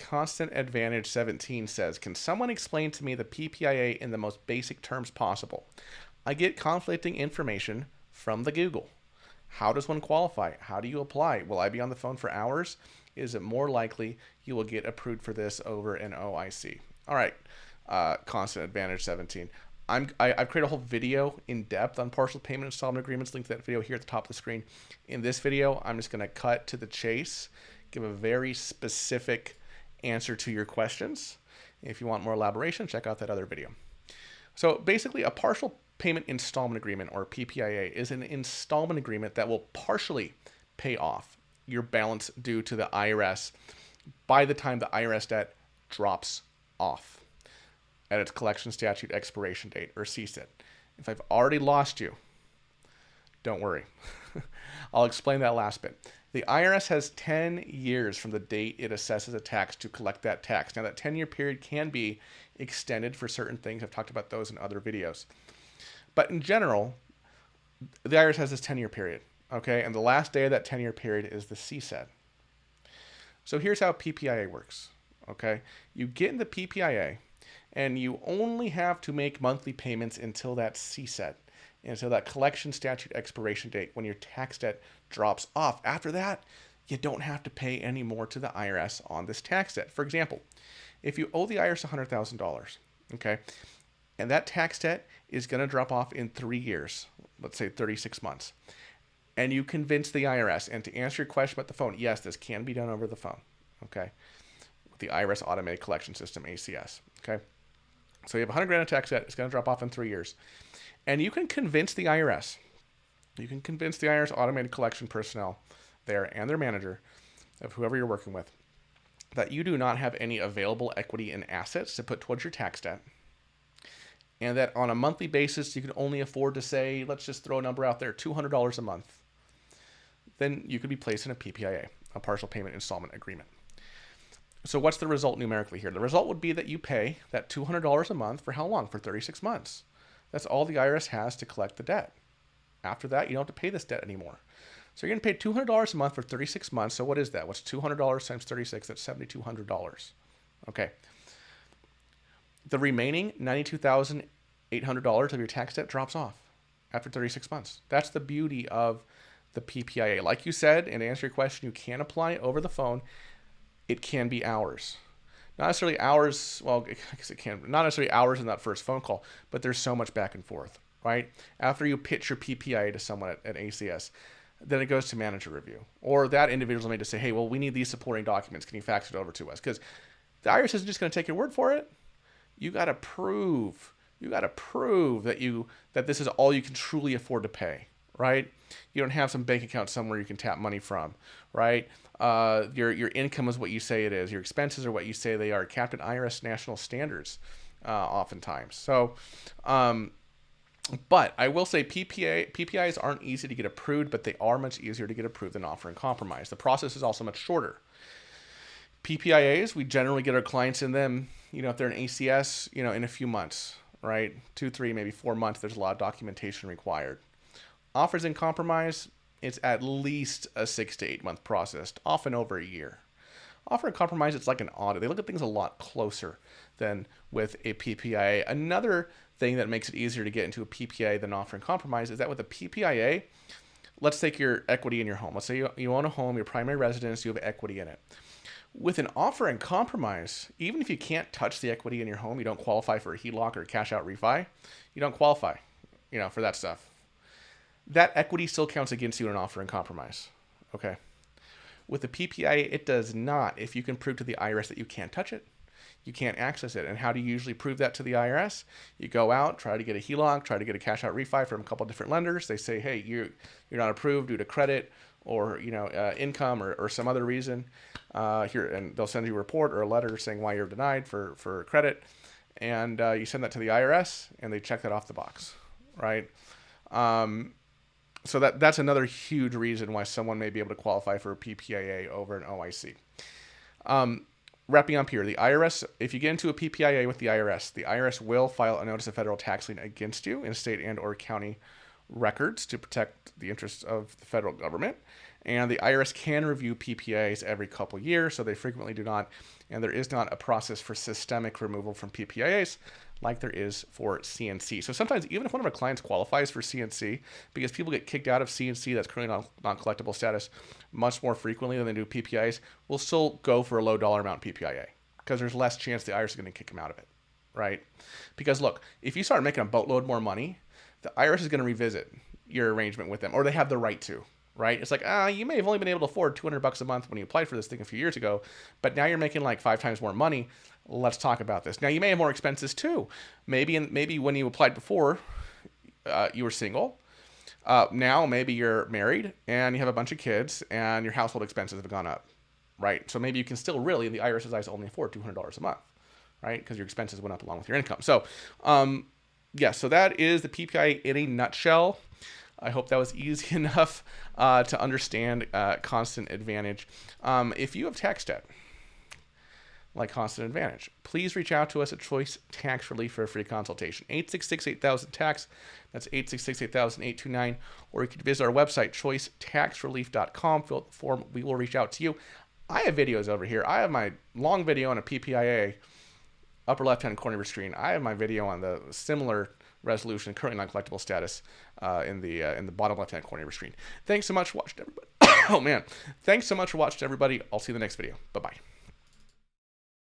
Constant Advantage 17 says, can someone explain to me the PPIA in the most basic terms possible? I get conflicting information from the Google. How does one qualify? How do you apply? Will I be on the phone for hours? Is it more likely you will get approved for this over an OIC? All right, Constant Advantage 17. I've created a whole video in depth on partial payment installment agreements. Link to that video here at the top of the screen. In this video, I'm just going to cut to the chase, give a very specific answer to your questions. If you want more elaboration, check out that other video. So basically, a partial payment installment agreement, or PPIA, is an installment agreement that will partially pay off your balance due to the IRS by the time the IRS debt drops off at its collection statute expiration date, or CSED. If I've already lost you, don't worry. I'll explain that last bit. The IRS has 10 years from the date it assesses a tax to collect that tax. Now, that 10-year period can be extended for certain things. I've talked about those in other videos. But in general, the IRS has this 10-year period, okay? And the last day of that 10-year period is the CSED. So here's how PPIA works, okay? You get in the PPIA, and you only have to make monthly payments until that CSED, until that collection statute expiration date when your tax debt drops off. After that, you don't have to pay any more to the IRS on this tax debt. For example, if you owe the IRS $100,000, okay, and that tax debt is going to drop off in 3 years, let's say 36 months, and you convince the IRS, and to answer your question about the phone, yes, this can be done over the phone, okay, with the IRS Automated Collection System, ACS, okay. So you have $100,000 in tax debt. It's going to drop off in 3 years. And you can convince the IRS, automated collection personnel there and their manager, of whoever you're working with, that you do not have any available equity and assets to put towards your tax debt. And that on a monthly basis, you can only afford to say, let's just throw a number out there, $200 a month. Then you could be placed in a PPIA, a partial payment installment agreement. So what's the result numerically here? The result would be that you pay that $200 a month for how long? For 36 months. That's all the IRS has to collect the debt. After that, you don't have to pay this debt anymore. So you're going to pay $200 a month for 36 months. So what is that? What's $200 times 36? That's $7,200. Okay. The remaining $92,800 of your tax debt drops off after 36 months. That's the beauty of the PPIA. Like you said, and to answer your question, you can apply over the phone. It can be hours. Not necessarily hours, well, I guess it can, not necessarily hours in that first phone call, but there's so much back and forth, right? After you pitch your PPIA to someone at ACS, then it goes to manager review. Or that individual may just say, hey, well, we need these supporting documents. Can you fax it over to us? Because the IRS isn't just going to take your word for it. You got to prove that this is all you can truly afford to pay, right? You don't have some bank account somewhere you can tap money from, right? Your income is what you say it is. Your expenses are what you say they are, capped at IRS national standards, oftentimes. So, but I will say PPIs aren't easy to get approved, but they are much easier to get approved than offer and compromise. The process is also much shorter. PPIAs, we generally get our clients in them, if they're an ACS, in a few months, right? 2, 3, maybe 4 months. There's a lot of documentation required. Offers and compromise, it's at least a 6 to 8 month process, often over a year. Offer and compromise, it's like an audit. They look at things a lot closer than with a PPIA. Another thing that makes it easier to get into a PPIA than offer and compromise is that with a PPIA, let's take your equity in your home. Let's say you own a home, your primary residence, you have equity in it. With an offer and compromise, even if you can't touch the equity in your home, you don't qualify for a HELOC or a cash out refi, you don't qualify, for that stuff. That equity still counts against you in an offer and compromise, okay? With the PPIA, it does not. If you can prove to the IRS that you can't touch it, you can't access it. And how do you usually prove that to the IRS? You go out, try to get a HELOC, try to get a cash out refi from a couple of different lenders. They say, hey, you're not approved due to credit or income or some other reason. Here, and they'll send you a report or a letter saying why you're denied for credit. And you send that to the IRS, and they check that off the box, right? So that's another huge reason why someone may be able to qualify for a PPIA over an OIC. Wrapping up here, the IRS, if you get into a PPIA with the IRS will file a notice of federal tax lien against you in state and or county records to protect the interests of the federal government. And the IRS can review PPIAs every couple years, so they frequently do not. And there is not a process for systemic removal from PPIAs like there is for CNC. So sometimes even if one of our clients qualifies for CNC, because people get kicked out of CNC that's currently non-collectible status much more frequently than they do PPIAs, we'll still go for a low dollar amount PPIA because there's less chance the IRS is going to kick them out of it, right? Because look, if you start making a boatload more money, the IRS is going to revisit your arrangement with them, or they have the right to, right? It's like, you may have only been able to afford $200 a month when you applied for this thing a few years ago, but now you're making like 5 times more money. Let's talk about this. Now, you may have more expenses too. Maybe when you applied before, you were single. Now maybe you're married and you have a bunch of kids and your household expenses have gone up, right? So maybe you can still really, in the IRS's eyes, only afford $200 a month, right? Because your expenses went up along with your income. So, so that is the PPIA in a nutshell. I hope that was easy enough to understand Constant Advantage. If you have tax debt, like Constant Advantage, please reach out to us at Choice Tax Relief for a free consultation. 866-8000-TAX. That's 866-8000-829. Or you could visit our website, choicetaxrelief.com. Fill out the form. We will reach out to you. I have videos over here. I have my long video on a PPIA, upper left-hand corner of your screen. I have my video on the similar resolution, currently non-collectible status, in the bottom left-hand corner of your screen. Thanks so much for watching, everybody. Oh, man. Thanks so much for watching, everybody. I'll see you in the next video. Bye-bye.